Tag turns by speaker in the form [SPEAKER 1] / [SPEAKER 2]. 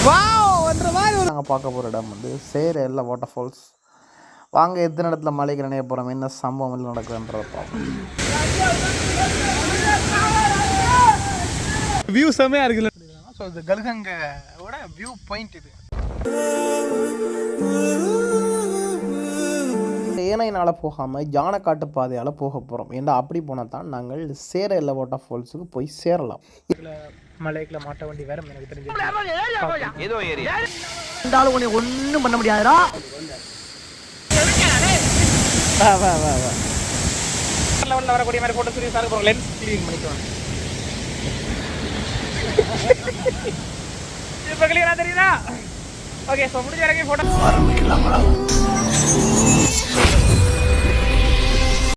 [SPEAKER 1] நாங்கள் பார்க்க போகிற இடம் வந்து சேரல்ல வாட்டர்ஃபால்ஸ். வாங்க எத்தனை இடத்துல மலைக்கு நினைய போகிறோம், என்ன சம்பவம் இல்லை நடக்குதுன்றதை பார்ப்போம்.
[SPEAKER 2] வியூ செம்மையாக இருக்குல்ல. ஸோ இது கல்கங்கோட வியூ பாயிண்ட் இது.
[SPEAKER 1] ஏனையினால் போகாமல் யானைக்காட்டு பாதையால் போக போகிறோம். ஏன்னா அப்படி போனால் தான் நாங்கள் சேரல்ல வாட்டர்ஃபால்ஸுக்கு போய் சேரலாம்.
[SPEAKER 2] இதில் மலைக்குள்ள மாட்ட வண்டி வேற எனக்கு தெரிஞ்சு
[SPEAKER 3] ஏதோ ஏரியா
[SPEAKER 4] இருந்தாலும் உன்னை ஒன்றும் பண்ண முடியாதுடா.
[SPEAKER 2] வரக்கூடிய மாதிரி போட்டோ சீரியஸாக இருக்கும். லென்ஸ் கிளீன் பண்ணிக்குவாங்க. இப்போ கிளியரா தெரியுதா? ஓகே, ஸோ முடிஞ்ச வரைக்கும் ஃபோட்டோ ஆரம்பிக்கலாங்களா?